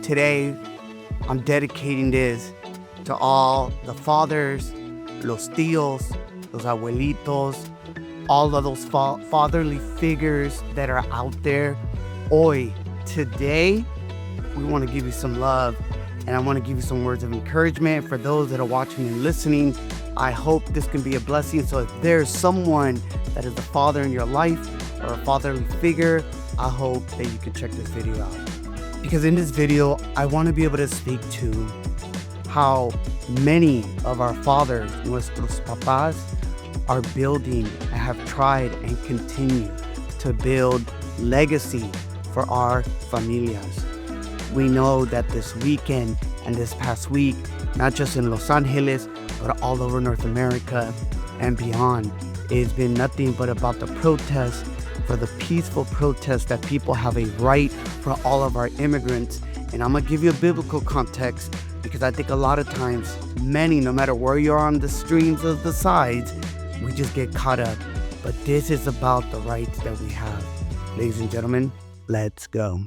Today, I'm dedicating this to all the fathers, los tíos, los abuelitos, all of those fatherly figures that are out there. Today, we want to give you some love, and I want to give you some words of encouragement for those that are watching and listening. I hope this can be a blessing. So if there's someone that is a father in your life or a fatherly figure, I hope that you can check this video out. Because in this video, I want to be able to speak to how many of our fathers, nuestros papás, are building and have tried and continue to build legacy for our familias. We know that this weekend and this past week, not just in Los Angeles, but all over North America and beyond, it's been nothing but about the protests, for the peaceful protest that people have a right for all of our immigrants. And I'm gonna give you a biblical context because I think a lot of times, many, no matter where you are on the streams of the sides, we just get caught up. But this is about the rights that we have. Ladies and gentlemen, let's go.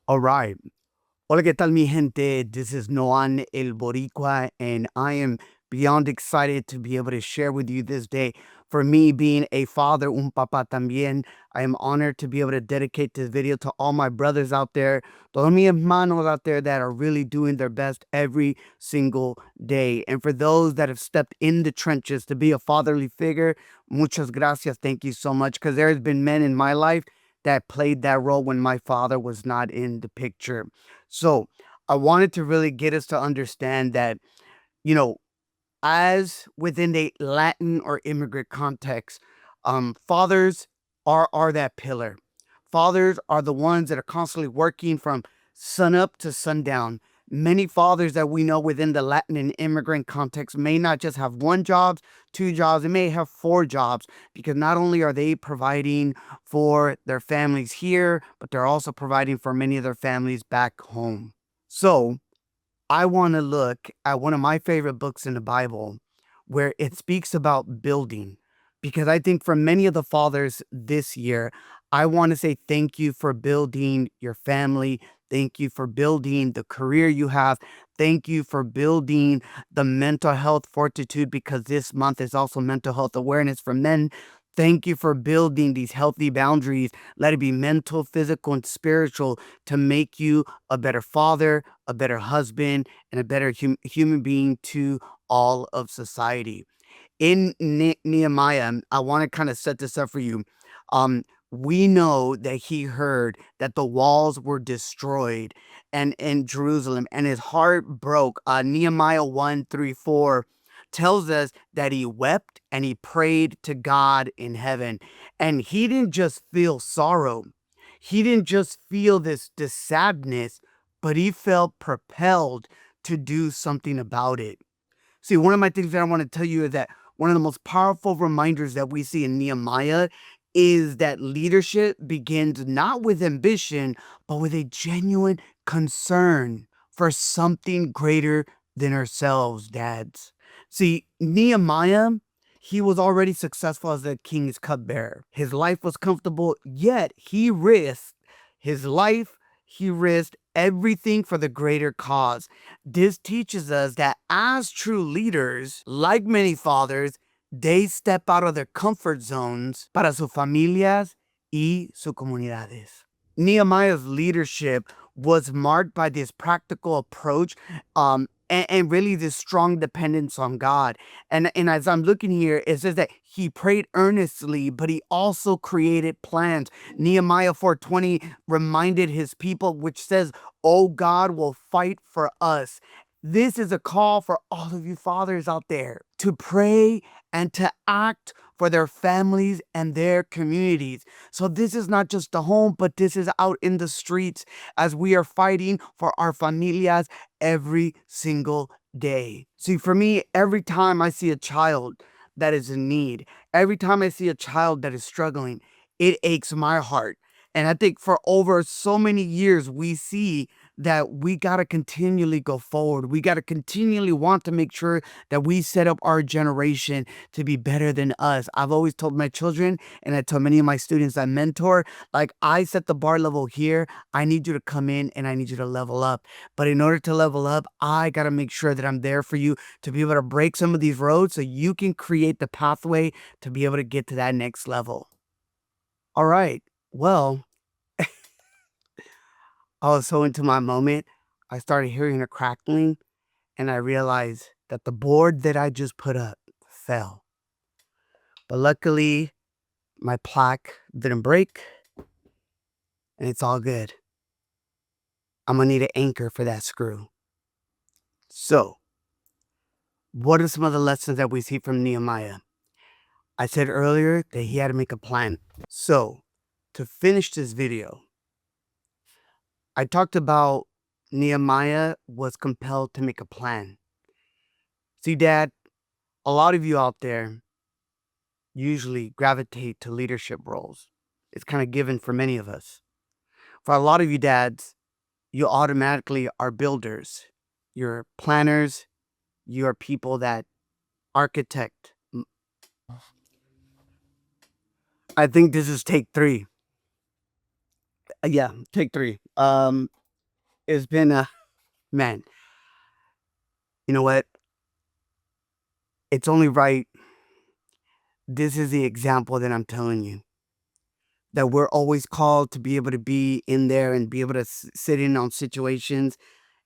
All right. Hola, ¿qué tal, mi gente? This is Noan el Boricua, and I am beyond excited to be able to share with you this day. For me, being a father, un papá también, I am honored to be able to dedicate this video to all my brothers out there, todos mis hermanos out there that are really doing their best every single day. And for those that have stepped in the trenches to be a fatherly figure, muchas gracias. Thank you so much, because there has been men in my life that played that role when my father was not in the picture. So I wanted to really get us to understand that, as within the Latin or immigrant context, fathers are that pillar. Fathers are the ones that are constantly working from sun up to sundown. Many fathers that we know within the Latin and immigrant context may not just have one job, two jobs, they may have four jobs, because not only are they providing for their families here, but they're also providing for many of their families back home. So I want to look at one of my favorite books in the Bible where it speaks about building, because I think for many of the fathers this year, I want to say thank you for building your family. Thank you for building the career you have. Thank you for building the mental health fortitude, because this month is also mental health awareness for men. Thank you for building these healthy boundaries, let it be mental, physical, and spiritual, to make you a better father, a better husband, and a better human being to all of society. In Nehemiah, I want to kind of set this up for you. We know that he heard that the walls were destroyed and in Jerusalem, and his heart broke. Nehemiah 1:3-4 tells us that he wept and he prayed to God in heaven. And he didn't just feel sorrow. He didn't just feel this sadness, but he felt propelled to do something about it. See, one of my things that I want to tell you is that one of the most powerful reminders that we see in Nehemiah is that leadership begins not with ambition, but with a genuine concern for something greater than ourselves, dads. See, Nehemiah, he was already successful as the king's cupbearer. His life was comfortable, yet he risked his life. He risked everything for the greater cause. This teaches us that as true leaders, like many fathers, they step out of their comfort zones para sus familias y sus comunidades. Nehemiah's leadership was marked by this practical approach, and really this strong dependence on God. And as I'm looking here, it says that he prayed earnestly, but he also created plans. Nehemiah 4:20 reminded his people, which says, "Oh, God will fight for us." This is a call for all of you fathers out there to pray and to act for their families and their communities. So this is not just the home, but this is out in the streets as we are fighting for our familias every single day. See, for me, every time I see a child that is in need, every time I see a child that is struggling, it aches my heart. And I think for over so many years, we see that we got to continually go forward. We got to continually want to make sure that we set up our generation to be better than us. I've always told my children, and I tell many of my students I mentor, like, I set the bar level here. I need you to come in and I need you to level up. But in order to level up, I got to make sure that I'm there for you to be able to break some of these roads so you can create the pathway to be able to get to that next level. All right. Well, I was so into my moment, I started hearing a crackling, and I realized that the board that I just put up fell. But luckily, my plaque didn't break, and it's all good. I'm gonna need an anchor for that screw. So, what are some of the lessons that we see from Nehemiah? I said earlier that he had to make a plan. So, to finish this video, I talked about Nehemiah was compelled to make a plan. See, Dad, a lot of you out there usually gravitate to leadership roles. It's kind of given for many of us. For a lot of you dads, you automatically are builders. You're planners. You're people that architect. I think this is take 3. Yeah, take 3. It's been man, you know what? It's only right. This is the example that I'm telling you. That we're always called to be able to be in there and be able to sit in on situations.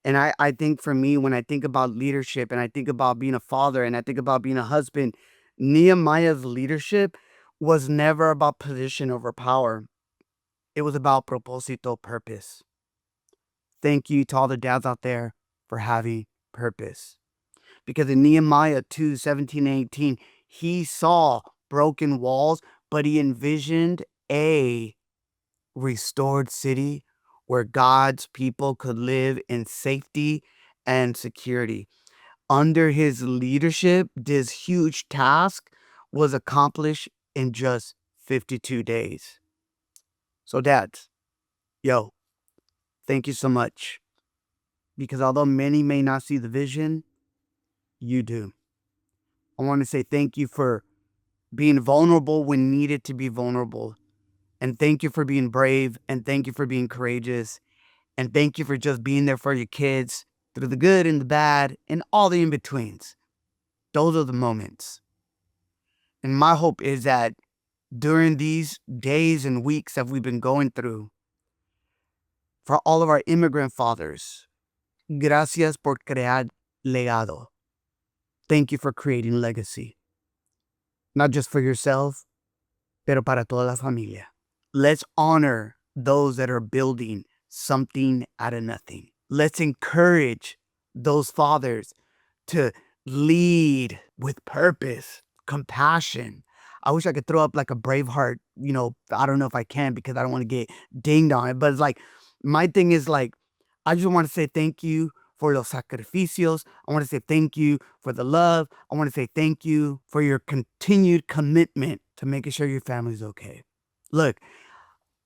And I think for me, when I think about leadership and I think about being a father and I think about being a husband, Nehemiah's leadership was never about position over power. It was about propósito, purpose. Thank you to all the dads out there for having purpose. Because in Nehemiah 2:17-18, he saw broken walls, but he envisioned a restored city where God's people could live in safety and security. Under his leadership, this huge task was accomplished in just 52 days. So dads, yo, thank you so much. Because although many may not see the vision, you do. I want to say thank you for being vulnerable when needed to be vulnerable. And thank you for being brave. And thank you for being courageous. And thank you for just being there for your kids through the good and the bad and all the in-betweens. Those are the moments. And my hope is that during these days and weeks that we've been going through, for all of our immigrant fathers, gracias por crear legado. Thank you for creating legacy. Not just for yourself, pero para toda la familia. Let's honor those that are building something out of nothing. Let's encourage those fathers to lead with purpose, compassion. I wish I could throw up like a Braveheart, I don't know if I can because I don't want to get dinged on it. But it's like, my thing is like, I just want to say thank you for los sacrificios. I want to say thank you for the love. I want to say thank you for your continued commitment to making sure your family's okay. Look,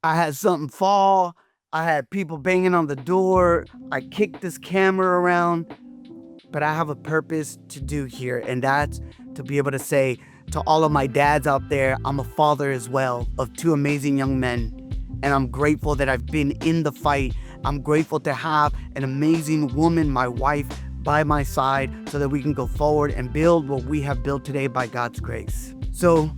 I had something fall. I had people banging on the door. I kicked this camera around. But I have a purpose to do here, and that's to be able to say to all of my dads out there, I'm a father as well of 2 amazing young men. And I'm grateful that I've been in the fight. I'm grateful to have an amazing woman, my wife, by my side so that we can go forward and build what we have built today by God's grace. So,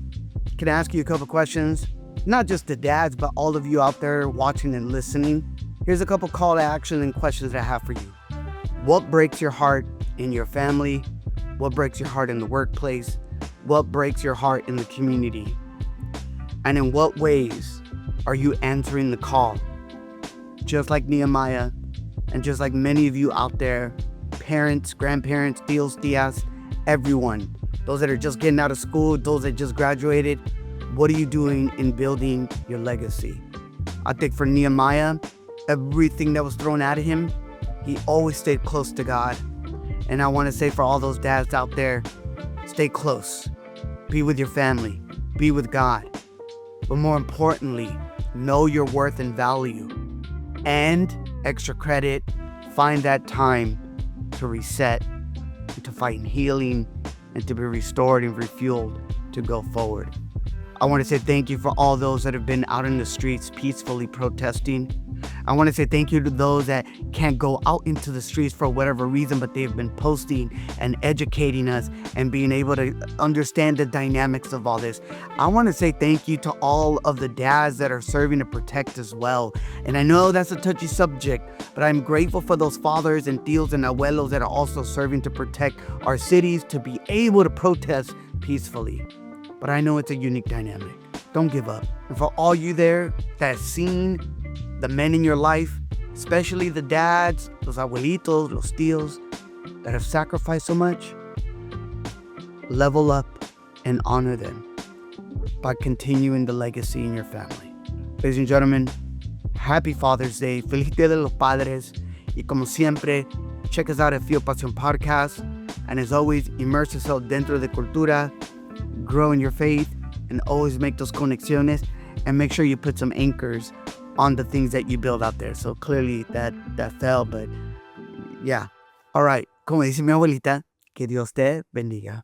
can I ask you a couple questions? Not just the dads, but all of you out there watching and listening. Here's a couple call to action and questions that I have for you. What breaks your heart in your family? What breaks your heart in the workplace? What breaks your heart in the community? And in what ways are you answering the call? Just like Nehemiah, and just like many of you out there, parents, grandparents, tios, tias, everyone, those that are just getting out of school, those that just graduated, what are you doing in building your legacy? I think for Nehemiah, everything that was thrown at him, he always stayed close to God. And I want to say for all those dads out there, stay close. Be with your family. Be with God. But more importantly, know your worth and value. And extra credit, find that time to reset, to find healing, and to be restored and refueled to go forward. I want to say thank you for all those that have been out in the streets peacefully protesting. I want to say thank you to those that can't go out into the streets for whatever reason, but they've been posting and educating us and being able to understand the dynamics of all this. I want to say thank you to all of the dads that are serving to protect as well. And I know that's a touchy subject, but I'm grateful for those fathers and tios and abuelos that are also serving to protect our cities, to be able to protest peacefully. But I know it's a unique dynamic. Don't give up. And for all you there that have seen the men in your life, especially the dads, los abuelitos, los tios, that have sacrificed so much, level up and honor them by continuing the legacy in your family. Ladies and gentlemen, happy Father's Day. Feliz Día de los Padres. Y como siempre, check us out at Feel Pasión Podcast. And as always, immerse yourself dentro de cultura, grow in your faith, and always make those conexiones, and make sure you put some anchors on the things that you build out there. So clearly that fell, but yeah. All right. Como dice mi abuelita, que Dios te bendiga.